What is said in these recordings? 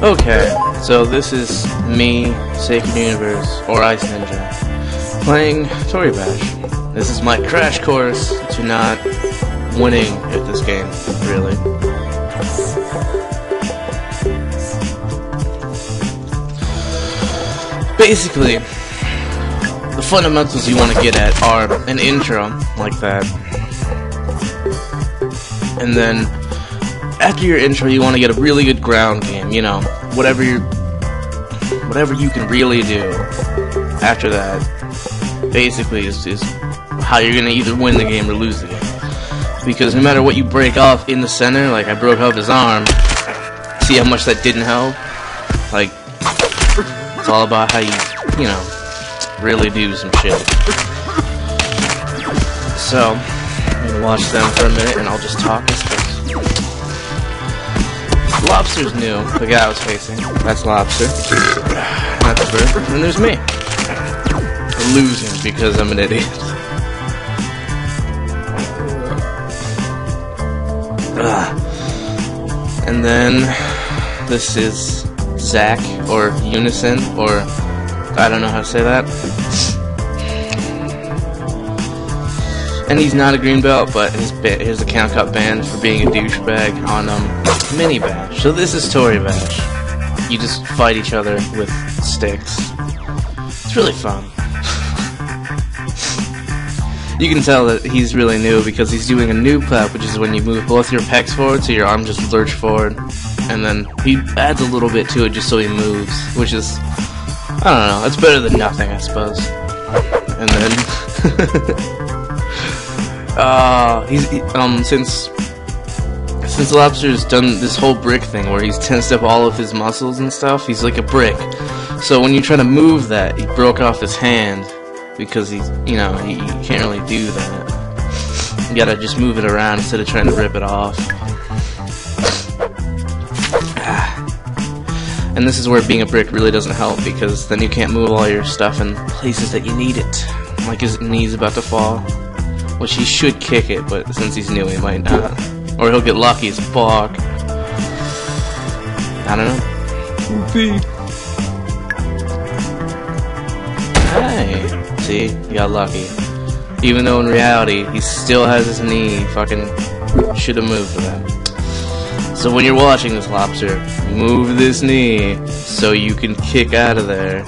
Okay, so this is me, Sacred Universe, or Ice Ninja, playing Toribash. This is my crash course to not winning at this game, really. Basically, the fundamentals you want to get at are an intro, like that. And then, after your intro, you want to get a really good ground game, you know, whatever you can really do after that, basically is how you're going to either win the game or lose the game. Because no matter what you break off in the center, like I broke off his arm, see how much that didn't help? Like, it's all about how you know, really do some shit. So, I'm going to watch them for a minute and I'll just talk, I suppose. Lobster's new, the guy I was facing. That's Lobster. That's a bird. And there's me. I'm losing because I'm an idiot. And then this is Zach, or Unison, or I don't know how to say that. And he's not a green belt, but his account got banned for being a douchebag on Mini Bash. So this is Toribash. You just fight each other with sticks. It's really fun. You can tell that he's really new because he's doing a noob clap, which is when you move both your pecs forward, so your arm just lurch forward, and then he adds a little bit to it just so he moves, which is, I don't know, it's better than nothing, I suppose. And then since Lobster's done this whole brick thing where he's tensed up all of his muscles and stuff, he's like a brick. So when you try to move that, he broke off his hand because he's, you know, he can't really do that. You gotta just move it around instead of trying to rip it off. And this is where being a brick really doesn't help, because then you can't move all your stuff in places that you need it. Like his knee's about to fall. Which he should kick it, but since he's new, he might not. Or he'll get lucky as fuck. I don't know. Whoopee. Hey. See? He got lucky. Even though in reality, he still has his knee. Fucking should have moved for that. So when you're watching this, Lobster, move this knee so you can kick out of there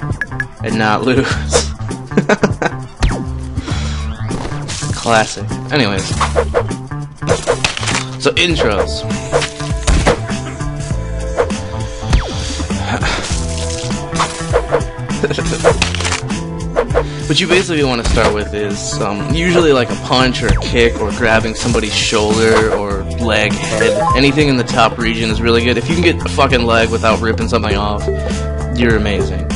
and not lose. Classic. Anyways. So, intros. What you basically want to start with is usually like a punch or a kick or grabbing somebody's shoulder or leg, head. Anything in the top region is really good. If you can get a fucking leg without ripping something off, you're amazing.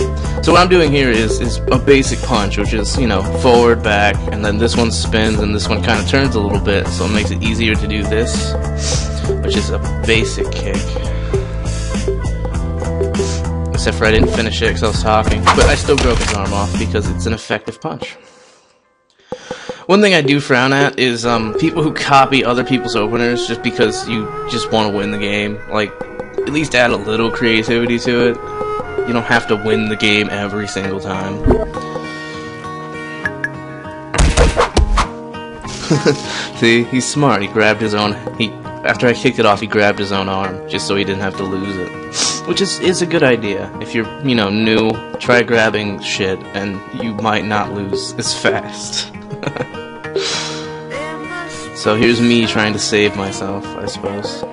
So what I'm doing here is a basic punch, which is, you know, forward, back, and then this one spins and this one kind of turns a little bit, so it makes it easier to do this, which is a basic kick. Except for I didn't finish it because I was talking, but I still broke his arm off because it's an effective punch. One thing I do frown at is people who copy other people's openers just because you just want to win the game. Like, at least add a little creativity to it. You don't have to win the game every single time. See, he's smart. He grabbed his own. After I kicked it off, he grabbed his own arm just so he didn't have to lose it, which is a good idea. If you're, you know, new, try grabbing shit, and you might not lose as fast. So here's me trying to save myself, I suppose,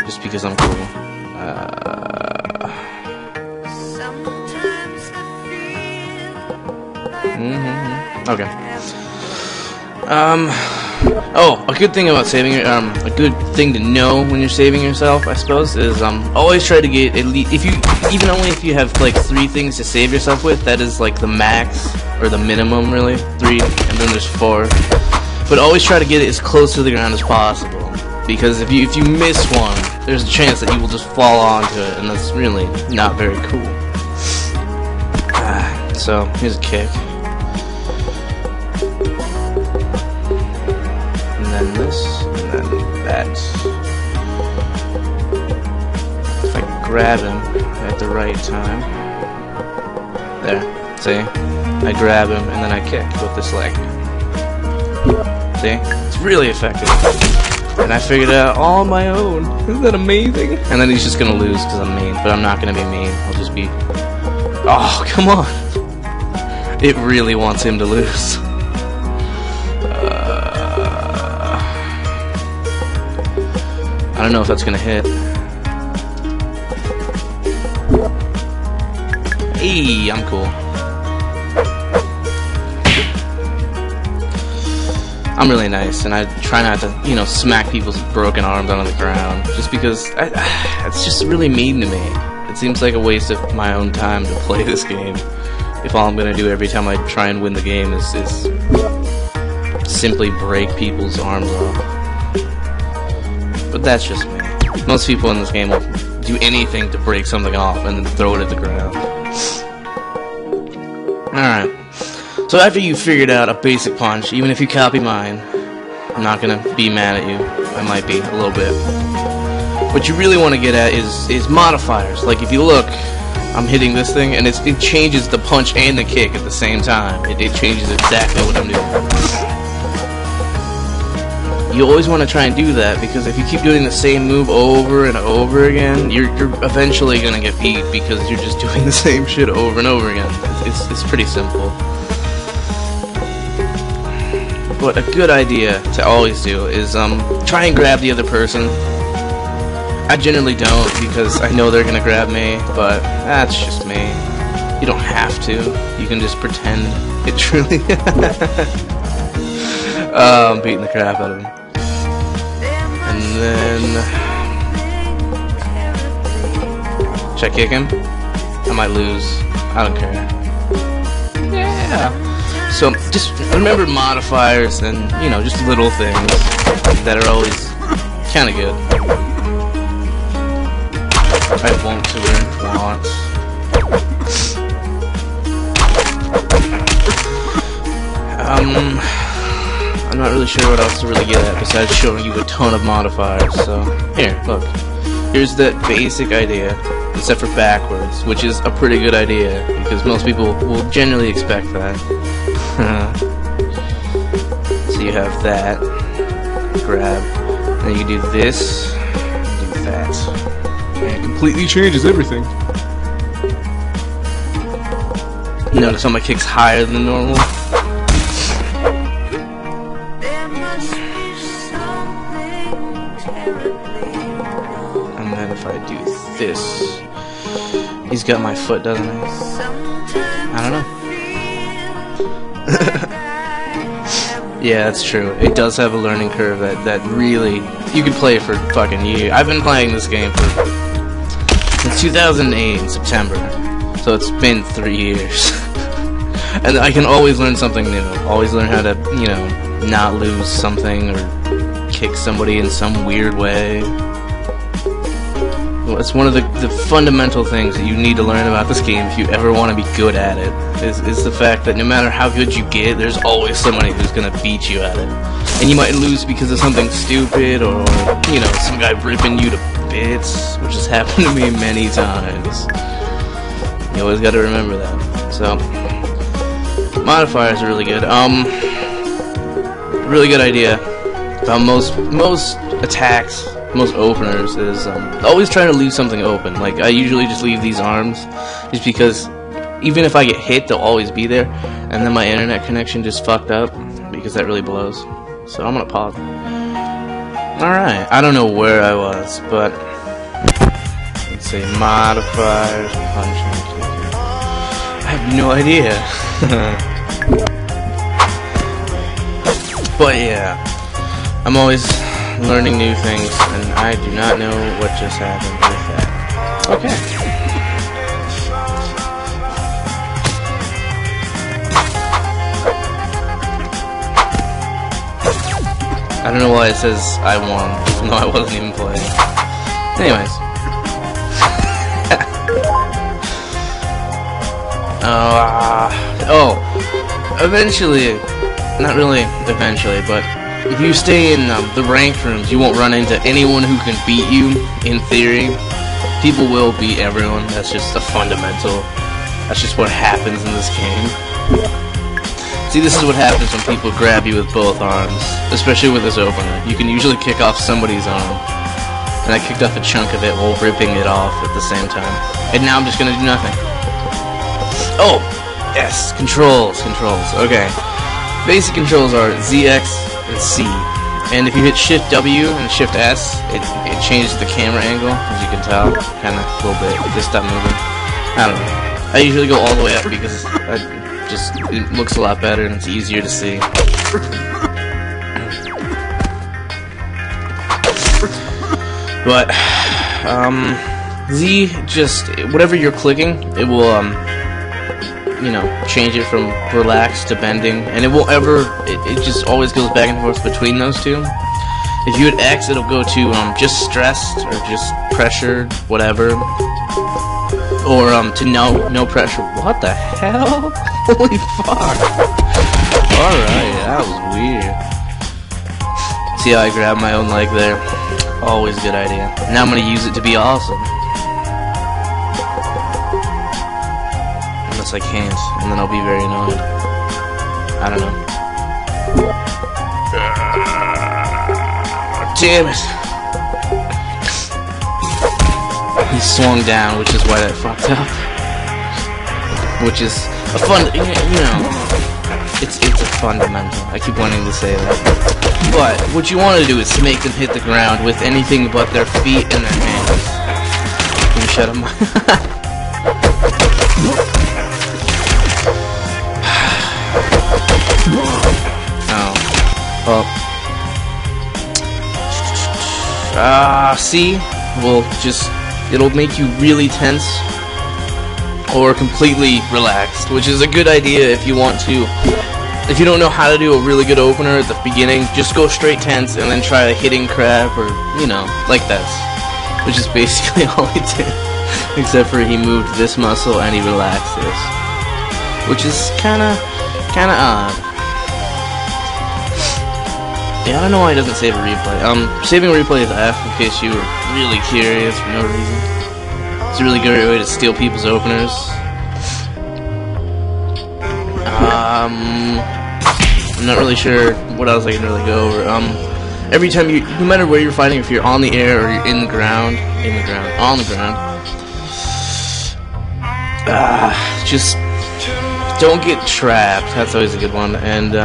just because I'm cool. Okay. Oh, a good thing about saving your, a good thing to know when you're saving yourself, I suppose, is, always try to get at least, even only if you have, like, 3 things to save yourself with, that is, like, the max, or the minimum, really, 3, and then there's 4. But always try to get it as close to the ground as possible, because if you miss one, there's a chance that you will just fall onto it, and that's really not very cool. So, here's a kick. And then this, and then that. If I grab him at the right time. There, see? I grab him and then I kick with this leg. See? It's really effective. And I figured it out all on my own. Isn't that amazing? And then he's just gonna lose because I'm mean, but I'm not gonna be mean. I'll just be... Oh, come on! It really wants him to lose. I don't know if that's gonna hit. Hey, I'm cool. I'm really nice, and I try not to, you know, smack people's broken arms onto the ground, just because it's just really mean to me. It seems like a waste of my own time to play this game, if all I'm gonna do every time I try and win the game is simply break people's arms off. But that's just me. Most people in this game will do anything to break something off and then throw it at the ground. Alright. So after you've figured out a basic punch, even if you copy mine, I'm not gonna be mad at you. I might be, a little bit. What you really want to get at is modifiers. Like if you look, I'm hitting this thing and it changes the punch and the kick at the same time. It changes exactly what I'm doing. You always want to try and do that, because if you keep doing the same move over and over again, you're eventually going to get beat because you're just doing the same shit over and over again. It's pretty simple. But a good idea to always do is try and grab the other person. I generally don't, because I know they're going to grab me, but that's just me. You don't have to. You can just pretend it truly... I'm beating the crap out of him. And then... Should I kick him? I might lose. I don't care. Yeah. So, just remember modifiers and, you know, just little things that are always kind of good. I won't to learn want. I'm not really sure what else to really get at besides showing you a ton of modifiers. So here, look. Here's the basic idea, except for backwards, which is a pretty good idea because most people will generally expect that. So you have that, grab, and then you do this, do that. And it completely changes everything. Notice how my kick's higher than normal. And then if I do this, he's got my foot, doesn't he? I don't know. Yeah, that's true. It does have a learning curve that really, you could play for fucking years. I've been playing this game since 2008 in September, so it's been 3 years. And I can always learn something new. Always learn how to, you know, not lose something or kick somebody in some weird way. Well, it's one of the fundamental things that you need to learn about this game if you ever want to be good at it, is the fact that no matter how good you get, there's always somebody who's going to beat you at it. And you might lose because of something stupid, or, you know, some guy ripping you to bits, which has happened to me many times. You always got to remember that. So, modifiers are really good. Really good idea about most attacks, most openers is always trying to leave something open. Like, I usually just leave these arms just because even if I get hit, they'll always be there. And then my internet connection just fucked up because that really blows. So I'm gonna pause. Alright, I don't know where I was, but let's say modifiers, punching, kicking. I have no idea. But yeah, I'm always learning new things, and I do not know what just happened with that. Okay. I don't know why it says I won, even though I wasn't even playing. Anyways. Eventually, not really eventually, but if you stay in the ranked rooms, you won't run into anyone who can beat you, in theory. People will beat everyone. That's just a fundamental. That's just what happens in this game. See, this is what happens when people grab you with both arms, especially with this opener. You can usually kick off somebody's arm, and I kicked off a chunk of it while ripping it off at the same time. And now I'm just gonna do nothing. Oh, yes, controls. Okay, basic controls are ZX and C, and if you hit Shift W and Shift S, it changes the camera angle, as you can tell, kind of a little bit. Just stop moving. I don't know. I usually go all the way up because it looks a lot better and it's easier to see. But Z, just whatever you're clicking, it will you know, change it from relaxed to bending, and it won't ever. It just always goes back and forth between those two. If you hit X, it'll go to just stressed or just pressured, whatever. Or to no pressure. What the hell? Holy fuck! Alright, that was weird. See how I grabbed my own leg there? Always a good idea. Now I'm gonna use it to be awesome. Unless I can't, and then I'll be very annoyed. I don't know. Damn it! He swung down, which is why that fucked up. Which is a fun, you know, it's a fundamental. I keep wanting to say that. But what you want to do is to make them hit the ground with anything but their feet and their hands. Can you shut them? Oh. Well. See? Well, just... it'll make you really tense or completely relaxed, which is a good idea if you want to. If you don't know how to do a really good opener at the beginning, just go straight tense and then try a hitting crab or, you know, like this. Which is basically all he did. Except for he moved this muscle and he relaxed this. Which is kinda odd. Yeah, I don't know why he doesn't save a replay. Saving a replay is F in case you were really curious for no reason. It's a really great way to steal people's openers. I'm not really sure what else I can really go over. Every time no matter where you're fighting, if you're on the air or you're on the ground, just don't get trapped. That's always a good one. And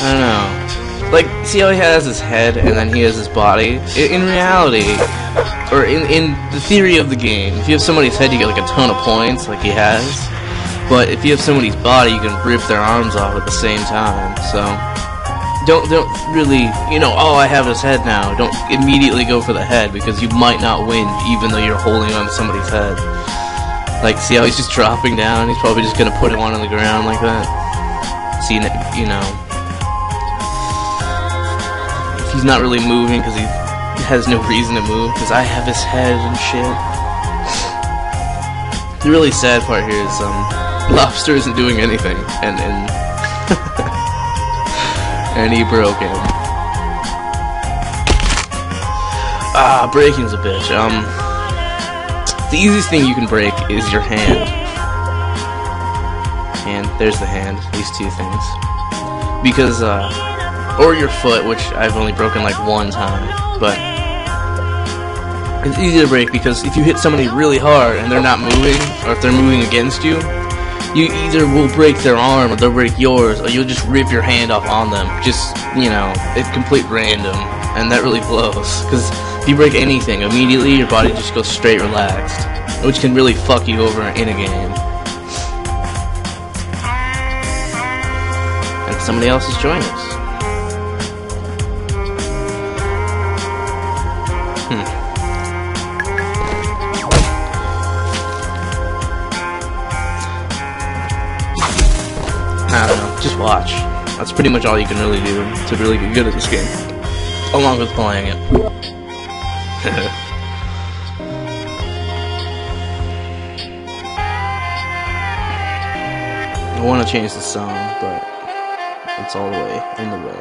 I don't know. Like, see how he has his head and then he has his body? In reality, or in the theory of the game, if you have somebody's head, you get like a ton of points, like he has. But if you have somebody's body, you can rip their arms off at the same time. So, don't really, you know, oh, I have his head now. Don't immediately go for the head because you might not win, even though you're holding on to somebody's head. Like, see how he's just dropping down? He's probably just gonna put him on the ground like that. See, you know. He's not really moving because he has no reason to move because I have his head and shit. The really sad part here is Lobster isn't doing anything and and he broke him. Breaking's a bitch. The easiest thing you can break is your hand. And there's the hand, these two things. Because or your foot, which I've only broken like one time, but it's easy to break because if you hit somebody really hard and they're not moving, or if they're moving against you, you either will break their arm or they'll break yours, or you'll just rip your hand off on them. Just, you know, it's complete random, and that really blows, because if you break anything, immediately your body just goes straight relaxed, which can really fuck you over in a game. And somebody else has joined us. I don't know, just watch. That's pretty much all you can really do to really get good at this game. Along with playing it. I want to change the song, but it's all the way in the way.